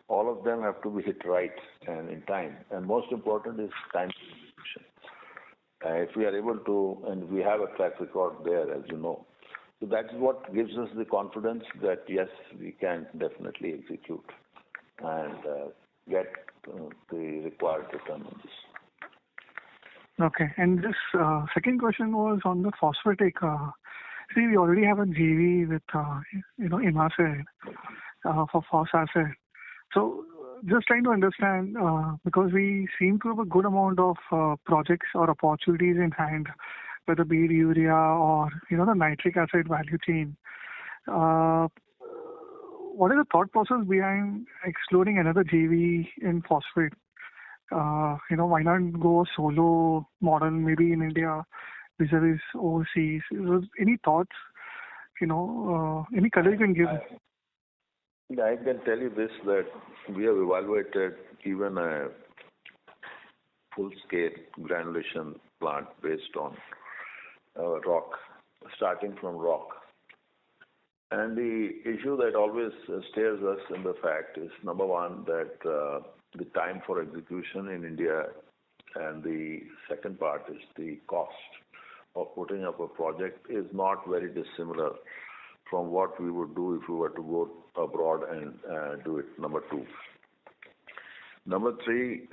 All of them have to be hit right and in time. And most important is time execution. If we are able to, and we have a track record there, as you know. So that's what gives us the confidence that yes, we can definitely execute and get the required return on this. Okay. And this second question was on the phosphatic. See, we already have a JV with, IMACID for phos acid. So just trying to understand, because we seem to have a good amount of projects or opportunities in hand, whether be it urea or, the nitric acid value chain. What is the thought process behind exploring another JV in phosphate? Why not go a solo model maybe in India vis-a-vis overseas? Any thoughts? Any color you can give? I can tell you this, that we have evaluated even a full-scale granulation plant based on rock, starting from rock. And the issue that always stares us in the fact is, number one, that the time for execution in India, and the second part is the cost of putting up a project is not very dissimilar from what we would do if we were to go abroad and do it, number two. Number three,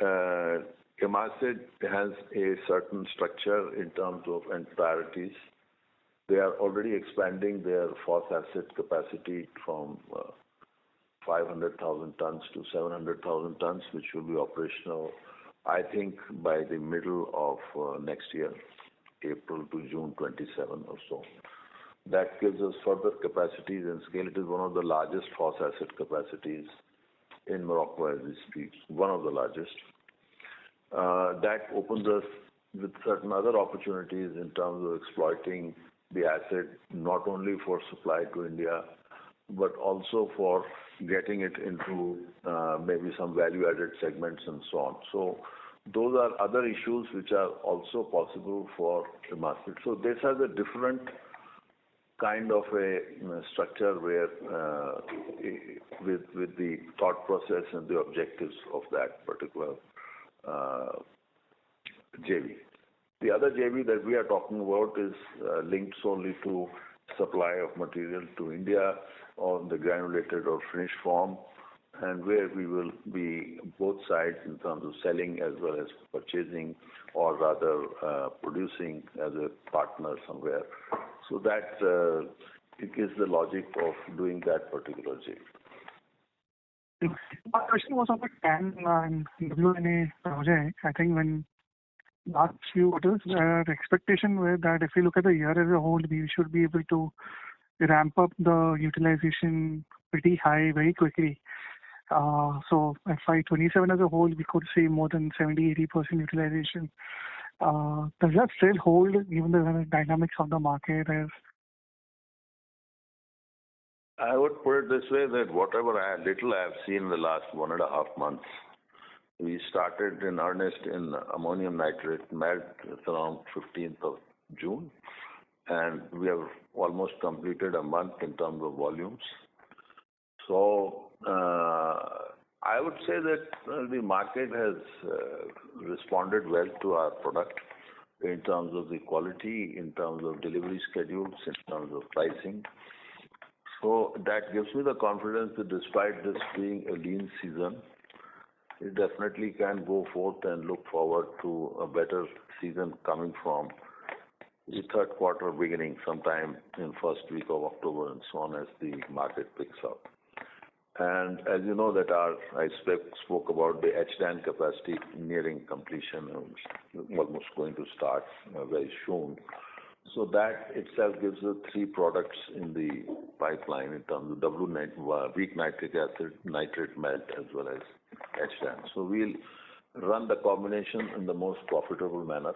IMACID has a certain structure in terms of and priorities. They are already expanding their phos acid capacity from 500,000 tons to 700,000 tons, which will be operational, I think, by the middle of next year, April to June 27 or so. That gives us further capacities and scale. It is one of the largest phos acid capacities in Morocco as we speak, one of the largest. That opens us with certain other opportunities in terms of exploiting the acid, not only for supply to India, but also for getting it into maybe some value-added segments and so on. So those are other issues which are also possible for IMACID. So this has a different kind of a structure where with the thought process and the objectives of that particular JV. The other JV that we are talking about is linked solely to supply of material to India on the granulated or finished form, and where we will be both sides in terms of selling as well as purchasing, or rather producing as a partner somewhere. So that it is the logic of doing that particular JV. My question was on the TAN and WNA project. I think when last few quarters, the expectation were that if we look at the year as a whole, we should be able to ramp up the utilization pretty high very quickly. So FY27 as a whole, we could see more than 70-80% utilization. Does that still hold given the dynamics of the market? I would put it this way, that whatever little I have seen in the last 1.5 months, we started in earnest in ammonium nitrate melt around 15th of June, and we have almost completed a month in terms of volumes. So I would say that the market has responded well to our product in terms of the quality, in terms of delivery schedules, in terms of pricing. So that gives me the confidence that despite this being a lean season, it definitely can go forth and look forward to a better season coming from the third quarter beginning sometime in first week of October and so on as the market picks up. And as you know that I spoke about the HDAN capacity nearing completion and almost going to start very soon. So that itself gives us three products in the pipeline in terms of weak nitric acid, nitrate melt as well as HDAN. So we'll run the combination in the most profitable manner.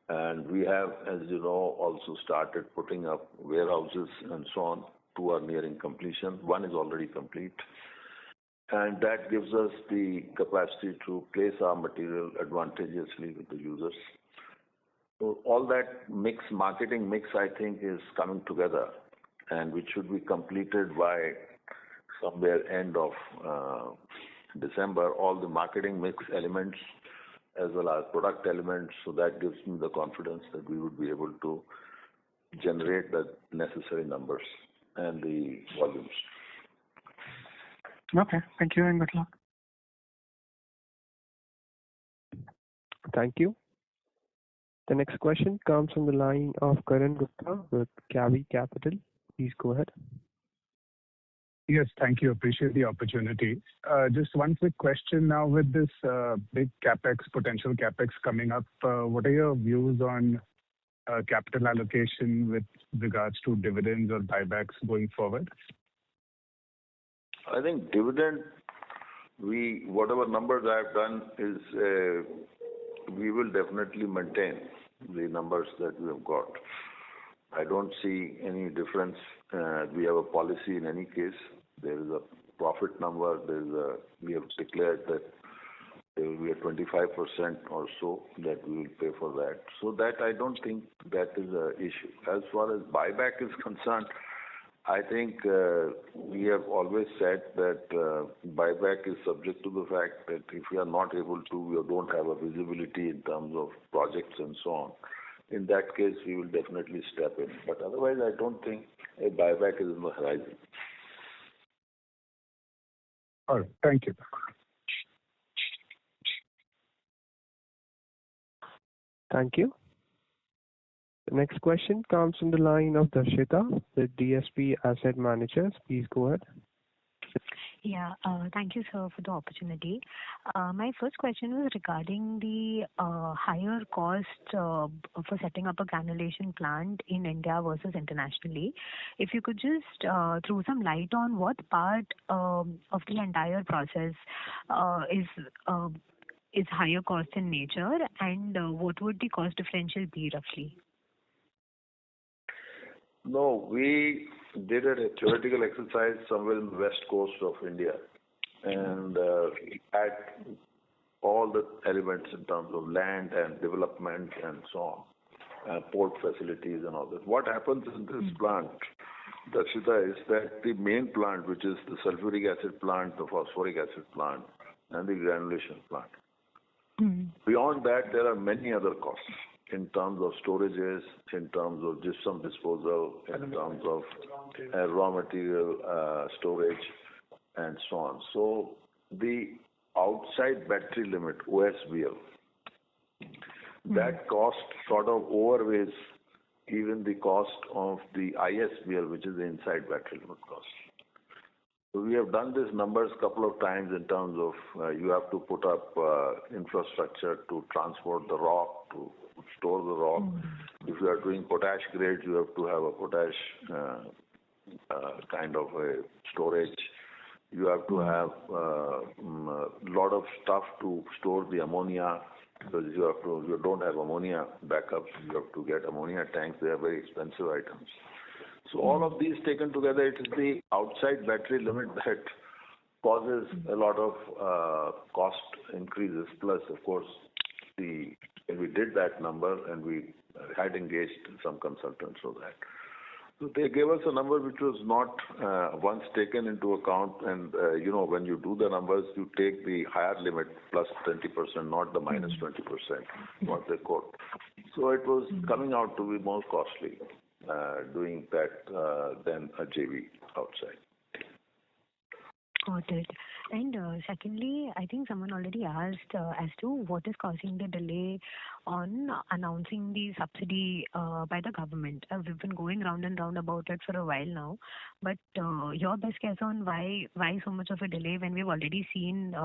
And we have, as you know, also started putting up warehouses and so on. Two are nearing completion. One is already complete. And that gives us the capacity to place our material advantageously with the users. So all that marketing mix, I think, is coming together, and which should be completed by somewhere end of December. All the marketing mix elements as well as product elements. So that gives me the confidence that we would be able to generate the necessary numbers and the volumes. Okay, thank you and good luck. Thank you. The next question comes from the line of Karan Gupta with Cavi Capital. Please go ahead. Yes, thank you. Appreciate the opportunity. Just one quick question now with this big potential capex coming up. What are your views on capital allocation with regards to dividends or buybacks going forward? I think dividend, whatever numbers I have done is we will definitely maintain the numbers that we have got. I don't see any difference. We have a policy in any case. There is a profit number. We have declared that there will be a 25% or so that we will pay for that. So that I don't think that is an issue. As far as buyback is concerned, I think we have always said that buyback is subject to the fact that if we are not able to, we don't have a visibility in terms of projects and so on. In that case, we will definitely step in. But otherwise, I don't think a buyback is on the horizon. All right. Thank you. Thank you. The next question comes from the line of Darshita with DSP Asset Managers. Please go ahead. Yeah, thank you, sir, for the opportunity. My first question was regarding the higher cost for setting up a granulation plant in India versus internationally. If you could just throw some light on what part of the entire process is higher cost in nature, and what would the cost differential be roughly? No, we did a theoretical exercise somewhere in the west coast of India, and had all the elements in terms of land and development and so on, port facilities and all that. What happens in this plant, Darshita, is that the main plant, which is the sulfuric acid plant, the phosphoric acid plant, and the granulation plant. Beyond that, there are many other costs in terms of storages, in terms of gypsum disposal, in terms of raw material storage, and so on. So the outside battery limit, OSBL, that cost sort of overweighs even the cost of the ISBL, which is the inside battery limit cost. So we have done these numbers a couple of times in terms of you have to put up infrastructure to transport the rock, to store the rock. If you are doing potash grades, you have to have a potash kind of a storage. You have to have a lot of stuff to store the ammonia, because you don't have ammonia backups. You have to get ammonia tanks. They are very expensive items. So all of these taken together, it is the outside battery limit that causes a lot of cost increases. Plus, of course, when we did that number and we had engaged some consultants for that. So they gave us a number which was not once taken into account. And, when you do the numbers, you take the higher limit plus 20%, not the minus 20%, what they quote. So it was coming out to be more costly doing that than a JV outside. Got it. And secondly, I think someone already asked as to what is causing the delay on announcing the subsidy by the government. We've been going round and round about it for a while now, but your best guess on why so much of a delay when we've already seen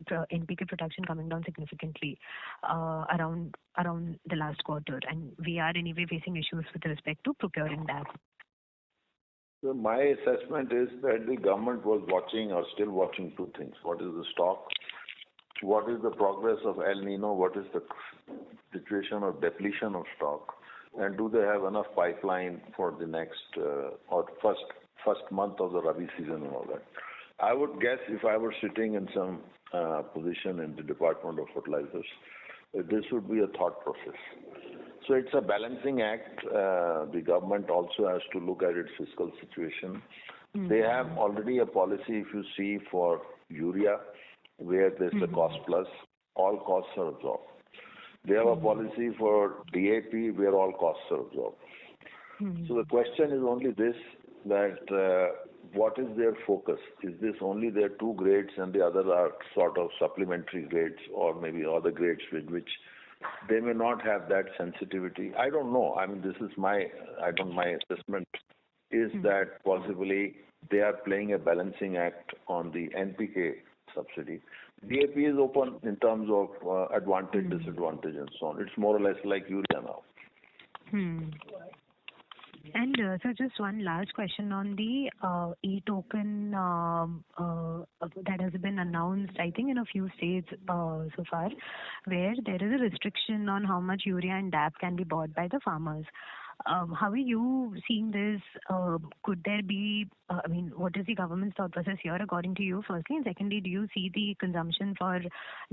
NPK production coming down significantly around the last quarter, and we are anyway facing issues with respect to procuring that. So my assessment is that the government was watching or still watching two things. What is the stock? What is the progress of El Nino? What is the situation of depletion of stock? And do they have enough pipeline for the next or first month of the Rabi season and all that? I would guess if I were sitting in some position in the Department of Fertilizers, this would be a thought process. So it's a balancing act. The government also has to look at its fiscal situation. Mm-hmm. They have already a policy, if you see, for urea, where there's a cost plus, all costs are absorbed. They have a policy for DAP, where all costs are absorbed. Mm-hmm. So the question is only this, that what is their focus? Is this only their two grades and the others are sort of supplementary grades or maybe other grades with which they may not have that sensitivity? I don't know. I mean, this is my assessment is that possibly they are playing a balancing act on the NPK subsidy. DAP is open in terms of advantage, disadvantage, and so on. It's more or less like urea now. And so just one last question on the e-token that has been announced, I think, in a few states so far, where there is a restriction on how much urea and DAP can be bought by the farmers. How are you seeing this? Could there be, what is the government's thought process here according to you, firstly? And secondly, do you see the consumption for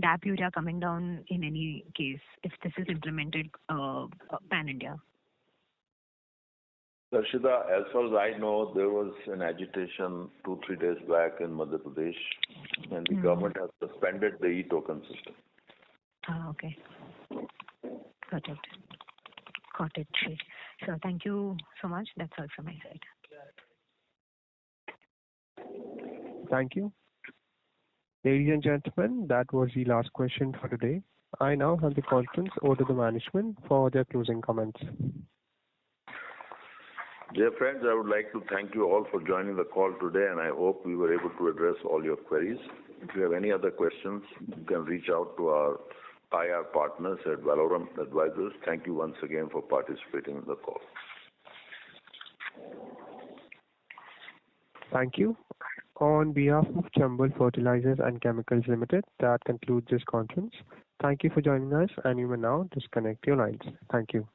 DAP urea coming down in any case if this is implemented pan-India? Darshita, as far as I know, there was an agitation 2-3 days back in Madhya Pradesh, and the government has suspended the e-token system. Okay. Got it. So thank you so much. That's all from my side. Thank you. Ladies and gentlemen, that was the last question for today. I now hand the conference over to the management for their closing comments. Dear friends, I would like to thank you all for joining the call today, and I hope we were able to address all your queries. If you have any other questions, you can reach out to our IR partners at Valorum Advisors. Thank you once again for participating in the call. Thank you. On behalf of Chambal Fertilisers and Chemicals Limited, that concludes this conference. Thank you for joining us, and you may now disconnect your lines. Thank you.